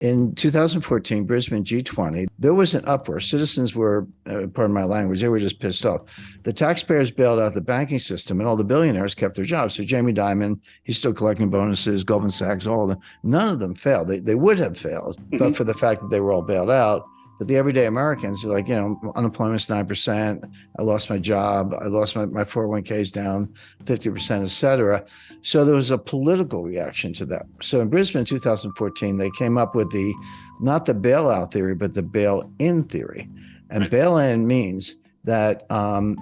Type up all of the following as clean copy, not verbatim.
In 2014, Brisbane G20, there was an uproar. Citizens were, pardon my language, they were just pissed off. The taxpayers bailed out the banking system and all the billionaires kept their jobs. So Jamie Dimon, he's still collecting bonuses, Goldman Sachs, all of them. None of them failed. They would have failed, but for the fact that they were all bailed out. But the everyday Americans are like, unemployment's 9%. I lost my job. I lost my 401ks down 50%, et cetera. So there was a political reaction to that. So in Brisbane in 2014, they came up with not the bailout theory, but the bail-in theory. And bail-in means that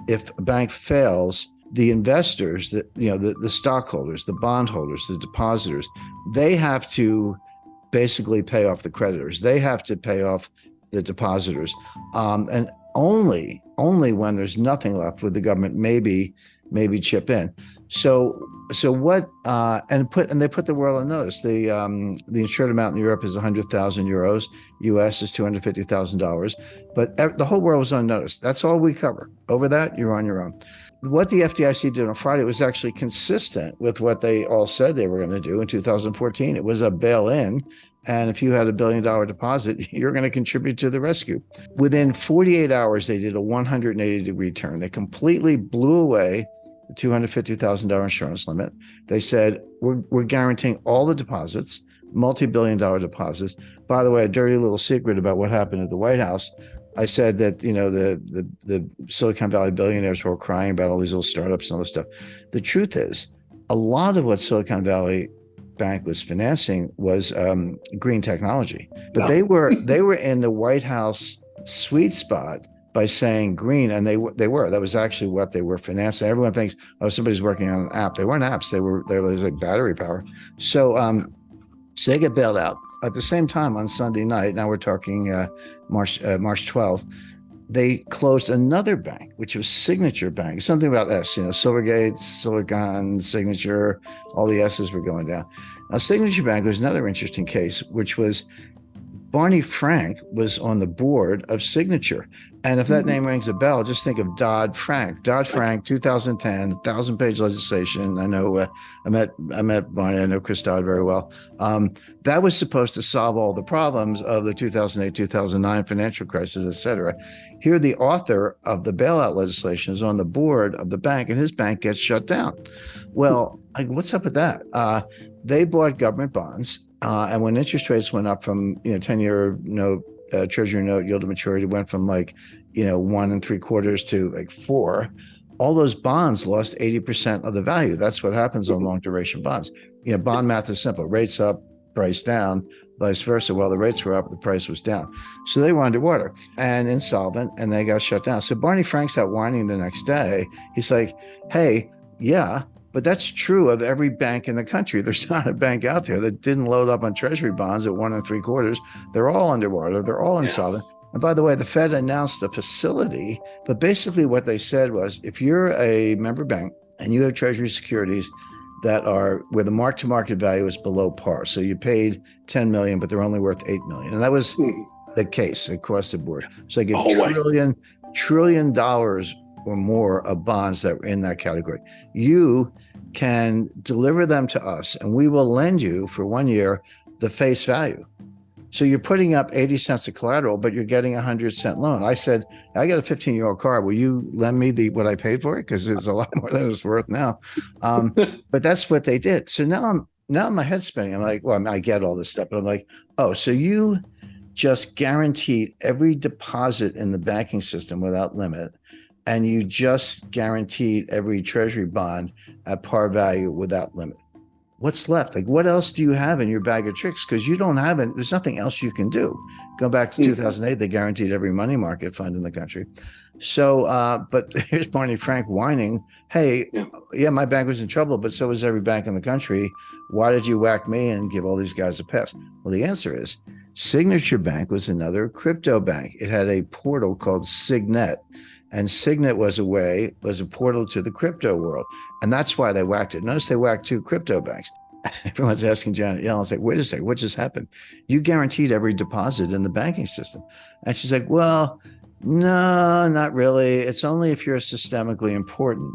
if a bank fails, the investors, the stockholders, the bondholders, the depositors, they have to basically pay off the creditors. They have to pay off the depositors, and only when there's nothing left would the government maybe chip in. So what? And they put the world on notice. The insured amount in Europe is 100,000 euros. U.S. is $250,000. But the whole world was on notice. That's all we cover. Over that, you're on your own. What the FDIC did on Friday was actually consistent with what they all said they were going to do in 2014. It was a bail-in. And if you had $1 billion deposit, you're going to contribute to the rescue. Within 48 hours, they did a 180-degree turn. They completely blew away the $250,000 insurance limit. They said, we're guaranteeing all the deposits, multi-billion-dollar deposits. By the way, a dirty little secret about what happened at the White House. I said that, the Silicon Valley billionaires were all crying about all these little startups and all this stuff. The truth is, a lot of what Silicon Valley Bank was financing was green technology, but they were in the White House sweet spot by saying green, and they were. That was actually what they were financing. Everyone thinks, oh, somebody's working on an app. They weren't apps. They was like battery power. So they get bailed out. At the same time, on Sunday night, now we're talking March 12th, they closed another bank, which was Signature Bank. Something about S, Silvergate, Silicon, Signature, all the S's were going down. Now, Signature Bank was another interesting case, which was Barney Frank was on the board of Signature. And if that name rings a bell, just think of Dodd-Frank. Dodd-Frank, 2010, 1,000-page legislation. I know I met Barney. I know Chris Dodd very well. That was supposed to solve all the problems of the 2008, 2009 financial crisis, et cetera. Here, the author of the bailout legislation is on the board of the bank, and his bank gets shut down. Well, what's up with that? They bought government bonds. And when interest rates went up from 10-year note, treasury note yield to maturity went from 1 3/4 to 4, all those bonds lost 80% of the value. That's what happens on long duration bonds. Bond math is simple: rates up, price down, vice versa. Well, the rates were up, the price was down. So they were underwater and insolvent, and they got shut down. So Barney Frank's out whining the next day. He's like, hey, yeah, but that's true of every bank in the country. There's not a bank out there that didn't load up on treasury bonds at 1 3/4. They're all underwater. They're all insolvent. And by the way, the Fed announced a facility, but basically what they said was, if you're a member bank and you have treasury securities that are where the mark-to-market value is below par, so you paid 10 million, but they're only worth 8 million. And that was the case across the board. So they get trillion dollars or more of bonds that were in that category. You can deliver them to us, and we will lend you for 1 year the face value. So you're putting up 80 cents of collateral, but you're getting a 100-cent loan. I said, I got a 15-year-old car. Will you lend me what I paid for it? Because it's a lot more than it's worth now. But that's what they did. So now my head's spinning. I'm like, well, I get all this stuff, but I'm like, oh, so you just guaranteed every deposit in the banking system without limit, and you just guaranteed every treasury bond at par value without limit. What's left? What else do you have in your bag of tricks? Because you don't have it. There's nothing else you can do. Go back to 2008, they guaranteed every money market fund in the country. So, but here's Barney Frank whining, hey, yeah, my bank was in trouble, but so was every bank in the country. Why did you whack me and give all these guys a pass? Well, the answer is Signature Bank was another crypto bank. It had a portal called Signet. And Signet was a portal to the crypto world. And that's why they whacked it. Notice they whacked 2 crypto banks. Everyone's asking Janet Yellen, it's like, wait a second, what just happened? You guaranteed every deposit in the banking system. And she's like, well, no, not really. It's only if you're systemically important.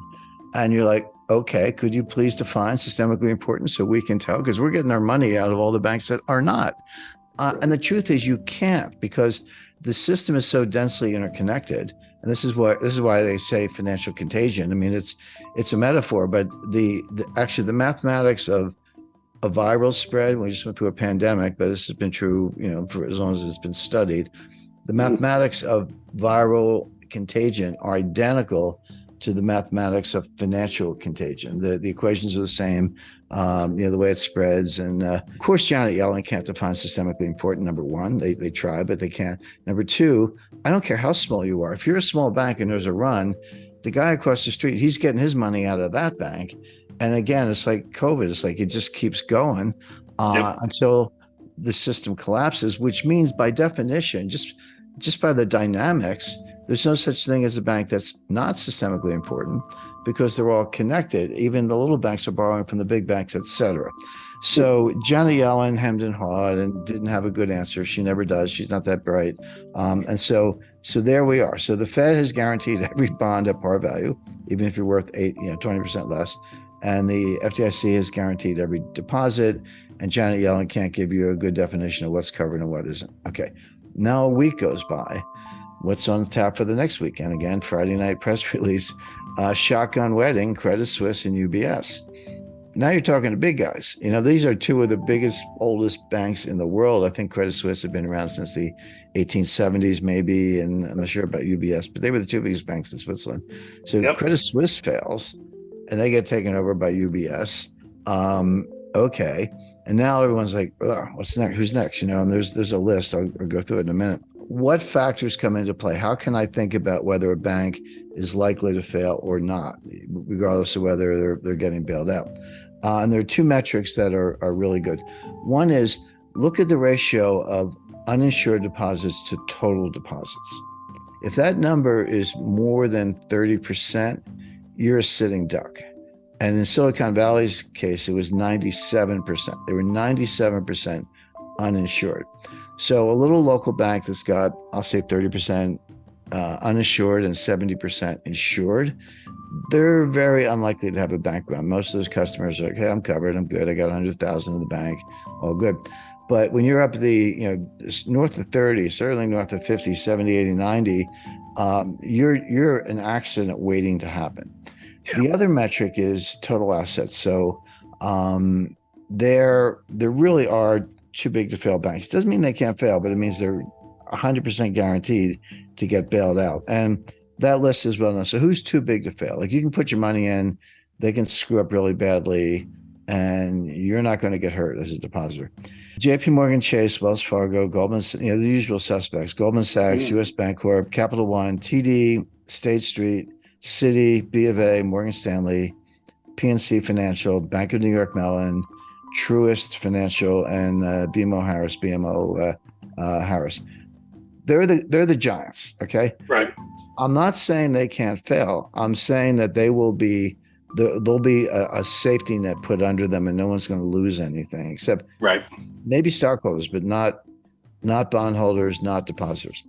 And you're like, okay, could you please define systemically important so we can tell? Because we're getting our money out of all the banks that are not. And the truth is, you can't, because the system is so densely interconnected. And this is why they say financial contagion. I mean, it's a metaphor, but actually the mathematics of a viral spread. We just went through a pandemic, but this has been true, for as long as it's been studied. The mathematics of viral contagion are identical to the mathematics of financial contagion. The equations are the same, the way it spreads. And of course, Janet Yellen can't define systemically important. Number one, they try, but they can't. Number two, I don't care how small you are. If you're a small bank and there's a run, the guy across the street, he's getting his money out of that bank. And again, it's like COVID. It's like it just keeps going until the system collapses, which means by definition, just by the dynamics, there's no such thing as a bank that's not systemically important, because they're all connected. Even the little banks are borrowing from the big banks, et cetera. So Janet Yellen hemmed and hawed and didn't have a good answer. She never does. She's not that bright. And so there we are. So the Fed has guaranteed every bond at par value, even if you're worth 20% less. And the FDIC has guaranteed every deposit. And Janet Yellen can't give you a good definition of what's covered and what isn't. Okay. Now a week goes by. What's on tap for the next weekend? Again, Friday night press release, shotgun wedding, Credit Suisse and UBS. Now you're talking to big guys. These are two of the biggest, oldest banks in the world. I think Credit Suisse have been around since the 1870s, maybe, and I'm not sure about UBS, but they were the two biggest banks in Switzerland. So Credit Suisse fails, and they get taken over by UBS. Okay. And now everyone's like, what's next? Who's next? And there's a list. I'll go through it in a minute. What factors come into play? How can I think about whether a bank is likely to fail or not, regardless of whether they're getting bailed out? And there are two metrics that are really good. One is look at the ratio of uninsured deposits to total deposits. If that number is more than 30%, you're a sitting duck. And in Silicon Valley's case, it was 97%. They were 97% uninsured. So a little local bank that's got, I'll say 30% uninsured and 70% insured, they're very unlikely to have a bank run. Most of those customers are like, hey, I'm covered, I'm good, I got 100,000 in the bank, all good. But when you're up north of 30, certainly north of 50, 70, 80, 90, you're an accident waiting to happen. Yeah. The other metric is total assets. So there really are too big to fail banks. Doesn't mean they can't fail, but it means they're 100% guaranteed to get bailed out. And that list is well known. So who's too big to fail? Like, you can put your money in, they can screw up really badly, and you're not going to get hurt as a depositor. JP Morgan Chase, Wells Fargo, Goldman, the usual suspects, Goldman Sachs, US Bancorp, Capital One, TD, State Street, Citi, B of A, Morgan Stanley, PNC Financial, Bank of New York Mellon, Truist Financial, and BMO Harris. They're the giants, okay? Right. I'm not saying they can't fail. I'm saying that there'll be a safety net put under them, and no one's going to lose anything except maybe stockholders, but not bondholders, not depositors.